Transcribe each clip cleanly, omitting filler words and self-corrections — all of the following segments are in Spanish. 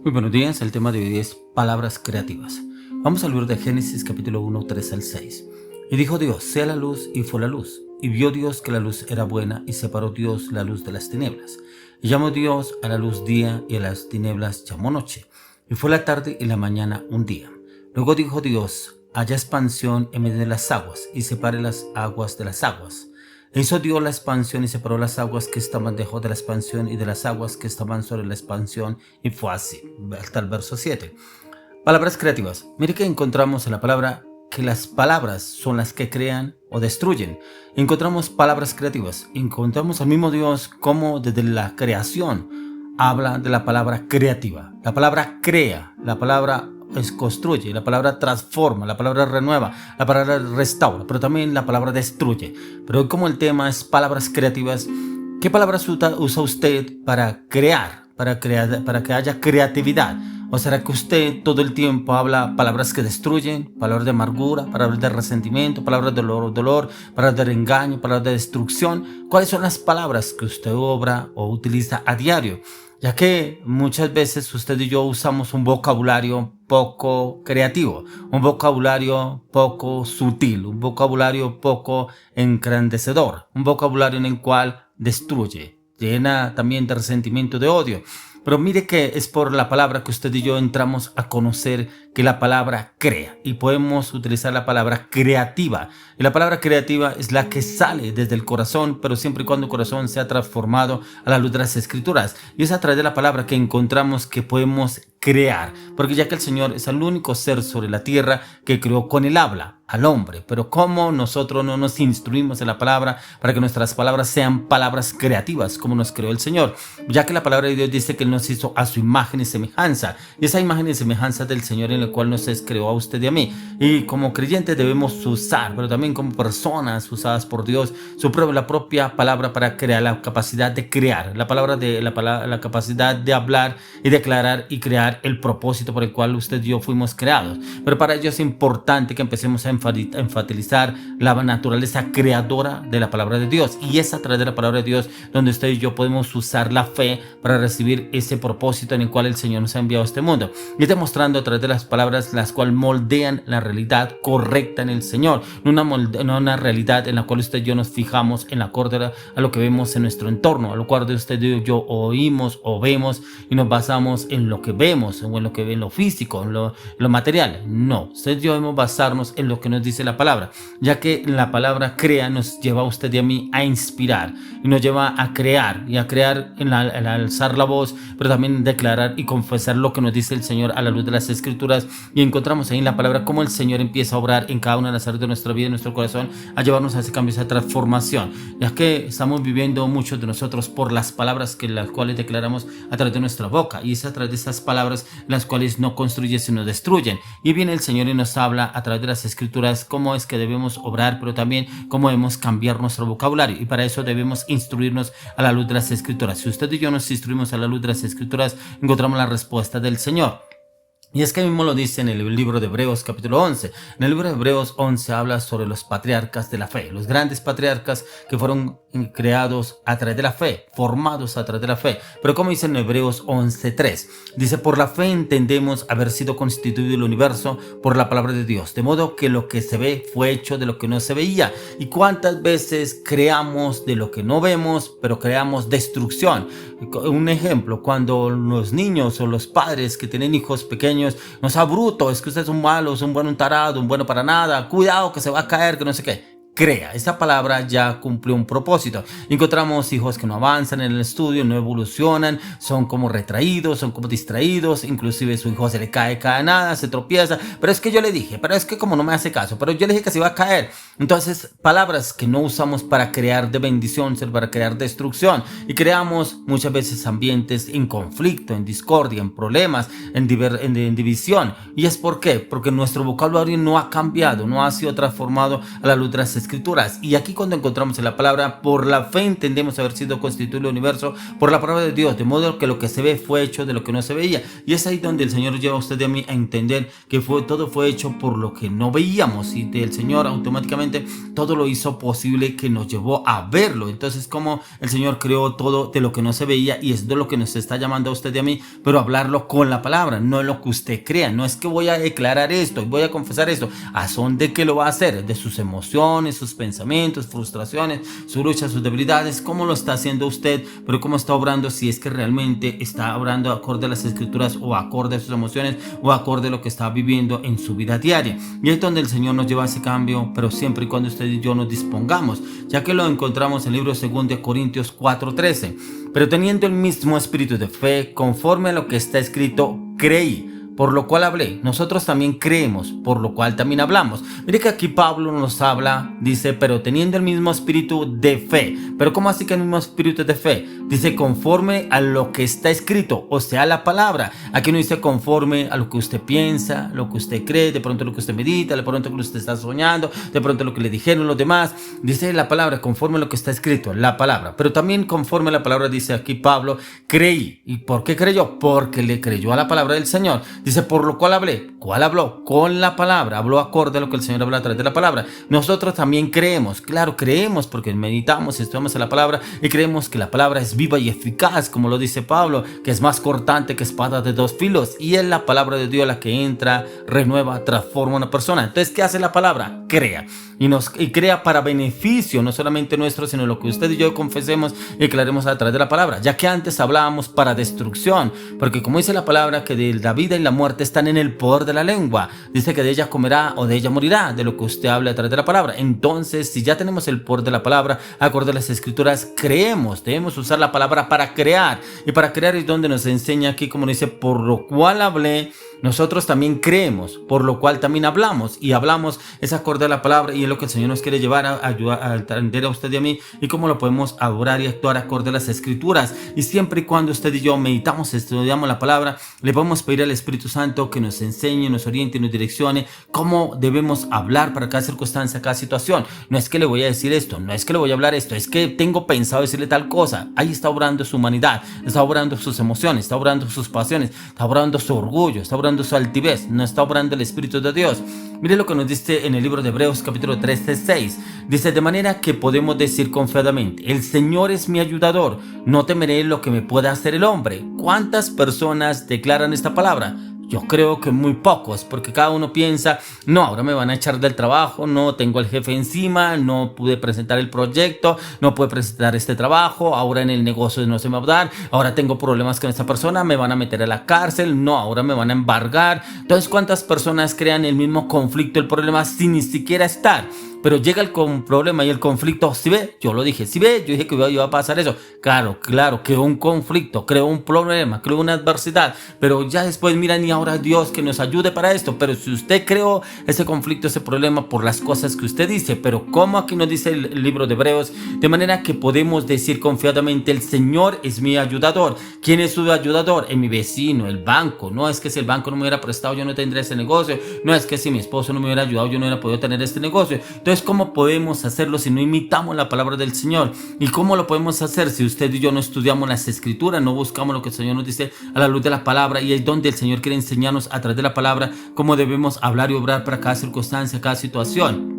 Muy buenos días, el tema de hoy es palabras creativas. Vamos al libro de Génesis capítulo 1, 3 al 6. Y dijo Dios, sea la luz, y fue la luz. Y vio Dios que la luz era buena, y separó Dios la luz de las tinieblas. Y llamó Dios a la luz día, y a las tinieblas llamó noche. Y fue la tarde y la mañana un día. Luego dijo Dios, haya expansión en medio de las aguas, y separe las aguas de las aguas. E hizo Dios la expansión y separó las aguas que estaban debajo de la expansión y de las aguas que estaban sobre la expansión, y fue así, hasta el verso 7. Palabras creativas. Mire que encontramos en la palabra que las palabras son las que crean o destruyen. Encontramos palabras creativas. Encontramos al mismo Dios como desde la creación habla de la palabra creativa. La palabra crea, la palabra construye, la palabra transforma, la palabra renueva, la palabra restaura, pero también la palabra destruye. Pero hoy, como el tema es palabras creativas, ¿qué palabras usa usted para crear, para que haya creatividad? ¿O será que usted todo el tiempo habla palabras que destruyen, palabras de amargura, palabras de resentimiento, palabras de dolor, palabras de engaño, palabras de destrucción? ¿Cuáles son las palabras que usted obra o utiliza a diario? Ya que muchas veces usted y yo usamos un vocabulario poco creativo, un vocabulario poco sutil, un vocabulario poco engrandecedor, un vocabulario en el cual destruye, llena también de resentimiento, de odio. Pero mire que es por la palabra que usted y yo entramos a conocer que la palabra crea, y podemos utilizar la palabra creativa. Y la palabra creativa es la que sale desde el corazón, pero siempre y cuando el corazón sea transformado a la luz de las Escrituras. Y es a través de la palabra que encontramos que podemos crear, porque ya que el Señor es el único ser sobre la tierra que creó con el habla al hombre. Pero ¿cómo nosotros no nos instruimos en la palabra para que nuestras palabras sean palabras creativas como nos creó el Señor? Ya que la palabra de Dios dice que Él nos hizo a su imagen y semejanza, y esa imagen y semejanza del Señor en la cual nos creó a usted y a mí. Y como creyentes debemos usar, pero también como personas usadas por Dios, la propia palabra para crear, la capacidad de crear, la capacidad de hablar y declarar y crear el propósito por el cual usted y yo fuimos creados. Pero para ello es importante que empecemos a enfatizar la naturaleza creadora de la palabra de Dios, y es a través de la palabra de Dios donde usted y yo podemos usar la fe para recibir ese propósito en el cual el Señor nos ha enviado a este mundo, y demostrando a través de las palabras las cuales moldean la realidad correcta en el Señor, no una realidad en la cual usted y yo nos fijamos en acorde a lo que vemos en nuestro entorno, a lo cual usted y yo oímos o vemos y nos basamos en lo que vemos o en lo que ve, en lo físico, en lo material. No, usted y yo debemos basarnos en lo que nos dice la palabra, ya que la palabra crea nos lleva a usted y a mí a inspirar, y nos lleva a crear, y a crear en alzar la voz, pero también declarar y confesar lo que nos dice el Señor a la luz de las Escrituras. Y encontramos ahí en la palabra cómo el Señor empieza a obrar en cada una de las áreas de nuestra vida, en nuestro corazón, a llevarnos a ese cambio, a esa transformación, ya que estamos viviendo muchos de nosotros por las palabras las cuales declaramos a través de nuestra boca, y es a través de esas palabras las cuales no construyen sino destruyen. Y viene el Señor y nos habla a través de las Escrituras cómo es que debemos obrar, pero también cómo debemos cambiar nuestro vocabulario, y para eso debemos instruirnos a la luz de las Escrituras. Si usted y yo nos instruimos a la luz de las Escrituras, encontramos la respuesta del Señor. Y es que mismo lo dice en el libro de Hebreos capítulo 11. En el libro de Hebreos 11 habla sobre los patriarcas de la fe, los grandes patriarcas que fueron creados a través de la fe, formados a través de la fe. Pero como dice en Hebreos 11:3, dice: por la fe entendemos haber sido constituido el universo por la palabra de Dios, de modo que lo que se ve fue hecho de lo que no se veía. ¿Y cuántas veces creamos de lo que no vemos, pero creamos destrucción? Un ejemplo, cuando los niños o los padres que tienen hijos pequeños no sea bruto, es que usted es un malo, es un bueno, un tarado, un bueno para nada, cuidado que se va a caer, que no sé qué. Crea, esa palabra ya cumplió un propósito. Encontramos hijos que no avanzan en el estudio, no evolucionan, son como retraídos, son como distraídos, inclusive su hijo se le cae nada, se tropieza, pero es que yo le dije, pero es que como no me hace caso, pero yo le dije que se iba a caer. Entonces, palabras que no usamos para crear de bendición, sino para crear destrucción, y creamos muchas veces ambientes en conflicto, en discordia, en problemas, en división. ¿Y es por qué? Porque nuestro vocabulario no ha cambiado, no ha sido transformado a la luz de las Escrituras. Y aquí cuando encontramos en la palabra, por la fe entendemos haber sido constituido el universo por la palabra de Dios, de modo que lo que se ve fue hecho de lo que no se veía. Y es ahí donde el Señor lleva a usted y a mí a entender que todo fue hecho por lo que no veíamos, y el Señor automáticamente todo lo hizo posible, que nos llevó a verlo. Entonces, como el Señor creó todo de lo que no se veía, y es de lo que nos está llamando a usted y a mí, pero hablarlo con la palabra, no lo que usted crea. No es que voy a declarar esto y voy a confesar esto. ¿A son de qué lo va a hacer? De sus emociones, sus pensamientos, frustraciones, sus luchas, sus debilidades. ¿Cómo lo está haciendo usted? Pero cómo está obrando, si es que realmente está obrando acorde a las Escrituras, o acorde a sus emociones, o acorde a lo que está viviendo en su vida diaria. Y es donde el Señor nos lleva a ese cambio, pero siempre y cuando usted y yo nos dispongamos, ya que lo encontramos en el libro 2 Corintios 4:13. Pero teniendo el mismo espíritu de fe, conforme a lo que está escrito, creí, por lo cual hablé. Nosotros también creemos, por lo cual también hablamos. Mire que aquí Pablo nos habla, dice, pero teniendo el mismo espíritu de fe. Pero ¿cómo así que el mismo espíritu de fe? Dice, conforme a lo que está escrito, o sea, la palabra. Aquí no dice conforme a lo que usted piensa, lo que usted cree, de pronto lo que usted medita, de pronto lo que usted está soñando, de pronto lo que le dijeron los demás. Dice la palabra, conforme a lo que está escrito, la palabra. Pero también conforme a la palabra, dice aquí Pablo, creí. ¿Y por qué creyó? Porque le creyó a la palabra del Señor. Dice, por lo cual hablé. ¿Cuál habló? Con la palabra. Habló acorde a lo que el Señor habla a través de la palabra. Nosotros también creemos. Claro, creemos porque meditamos, estudiamos en la palabra y creemos que la palabra es viva y eficaz, como lo dice Pablo, que es más cortante que espada de dos filos. Y es la palabra de Dios la que entra, renueva, transforma a una persona. Entonces, ¿qué hace la palabra? Crea. Y crea para beneficio, no solamente nuestro, sino lo que usted y yo confesemos y declaremos a través de la palabra. Ya que antes hablábamos para destrucción, porque como dice la palabra, que de la vida y la muerte están en el poder de la lengua. Dice que de ella comerá o de ella morirá, de lo que usted hable a través de la palabra. Entonces, si ya tenemos el poder de la palabra, acorde a las Escrituras, creemos. Debemos usar la palabra para crear. Y para crear es donde nos enseña aquí, como dice, por lo cual hablé. Nosotros también creemos, por lo cual también hablamos. Y hablamos es acorde a la palabra, y es lo que el Señor nos quiere llevar a ayudar a entender a usted y a mí, y cómo lo podemos adorar y actuar acorde a las Escrituras. Y siempre y cuando usted y yo meditamos, estudiamos la palabra, le podemos pedir al Espíritu Santo que nos enseñe, nos oriente y nos direccione cómo debemos hablar para cada circunstancia, cada situación. No es que le voy a decir esto, no es que le voy a hablar esto, es que tengo pensado decirle tal cosa. Ahí está obrando su humanidad, está obrando sus emociones, está obrando sus pasiones, está obrando su orgullo, está obrando su altivez, no está obrando el Espíritu de Dios. Mire lo que nos dice en el libro de Hebreos capítulo 13:6. Dice, de manera que podemos decir confiadamente, el Señor es mi ayudador, no temeré lo que me pueda hacer el hombre. ¿Cuántas personas declaran esta palabra? Yo creo que muy pocos, porque cada uno piensa, no, ahora me van a echar del trabajo, no tengo al jefe encima, no pude presentar el proyecto, no pude presentar este trabajo, ahora en el negocio no se me va a dar, ahora tengo problemas con esta persona, me van a meter a la cárcel, no, ahora me van a embargar. Entonces, ¿cuántas personas crean el mismo conflicto, el problema, sin ni siquiera estar? Pero llega el problema y el conflicto, ¿sí ve? Yo lo dije, ¿sí ve? Yo dije que iba a pasar eso. Claro, creó un conflicto, creó un problema, creó una adversidad. Pero ya después miran, y ahora Dios que nos ayude para esto. Pero si usted creó ese conflicto, ese problema por las cosas que usted dice, pero como aquí nos dice el libro de Hebreos, de manera que podemos decir confiadamente, el Señor es mi ayudador. ¿Quién es su ayudador? Es mi vecino, el banco. No es que si el banco no me hubiera prestado, yo no tendría ese negocio. No es que si mi esposo no me hubiera ayudado, yo no hubiera podido tener este negocio. Entonces, ¿cómo podemos hacerlo si no imitamos la palabra del Señor? ¿Y cómo lo podemos hacer si usted y yo no estudiamos las Escrituras, no buscamos lo que el Señor nos dice a la luz de la palabra? Y es donde el Señor quiere enseñarnos a través de la palabra cómo debemos hablar y obrar para cada circunstancia, cada situación.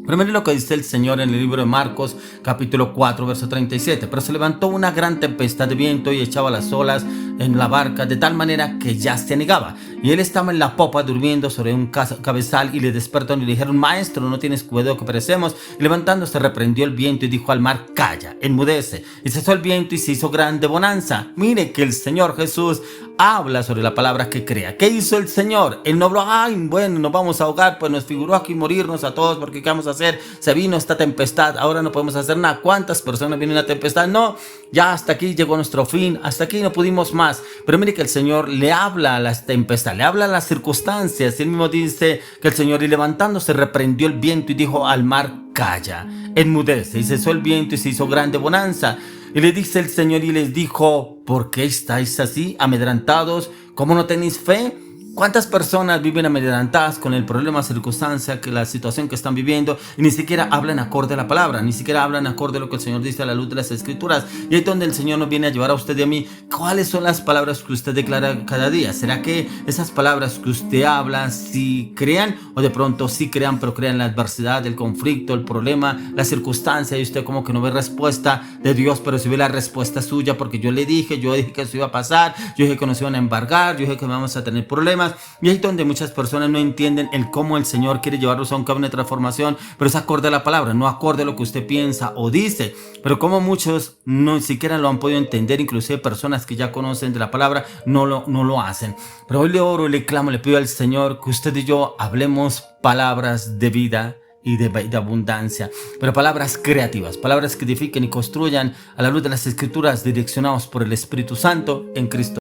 Primero lo que dice el Señor en el libro de Marcos capítulo 4 verso 37. Pero se levantó una gran tempestad de viento y echaba las olas en la barca de tal manera que ya se anegaba. Y él estaba en la popa durmiendo sobre un cabezal, y le despertaron y le dijeron, maestro, no tienes cuidado que perecemos. Y levantándose reprendió el viento y dijo al mar, calla, enmudece. Y cesó el viento y se hizo grande bonanza. Mire que el Señor Jesús habla sobre la palabra que crea. ¿Qué hizo el Señor? Él no habló, ay, bueno, nos vamos a ahogar, pues nos figuró aquí morirnos a todos, porque ¿qué vamos a hacer? Se vino esta tempestad, ahora no podemos hacer nada. ¿Cuántas personas vienen a la tempestad? No, ya hasta aquí llegó nuestro fin, hasta aquí no pudimos más. Pero mire que el Señor le habla a las tempestades, le habla a las circunstancias. Él mismo dice que el Señor, y levantándose reprendió el viento y dijo al mar, calla, enmudece. Y cesó el viento y se hizo grande bonanza. Y le dice el Señor y les dijo, ¿por qué estáis así amedrentados? ¿Cómo no tenéis fe? ¿Cuántas personas viven amedrentadas con el problema, circunstancia, que la situación que están viviendo y ni siquiera hablan acorde a la palabra, ni siquiera hablan acorde a lo que el Señor dice a la luz de las Escrituras? Y ahí es donde el Señor nos viene a llevar a usted y a mí. ¿Cuáles son las palabras que usted declara cada día? ¿Será que esas palabras que usted habla sí crean o de pronto sí crean, pero crean la adversidad, el conflicto, el problema, la circunstancia y usted como que no ve respuesta de Dios, pero sí ve la respuesta suya porque yo dije que eso iba a pasar, yo dije que nos iban a embargar, yo dije que vamos a tener problemas? Y ahí es donde muchas personas no entienden el cómo el Señor quiere llevarlos a un camino de transformación, pero es acorde a la palabra, no acorde a lo que usted piensa o dice. Pero como muchos no siquiera lo han podido entender, inclusive personas que ya conocen de la palabra no lo hacen. Pero hoy le oro, le clamo, le pido al Señor que usted y yo hablemos palabras de vida y de abundancia, pero palabras creativas, palabras que edifiquen y construyan a la luz de las Escrituras, direccionados por el Espíritu Santo en Cristo.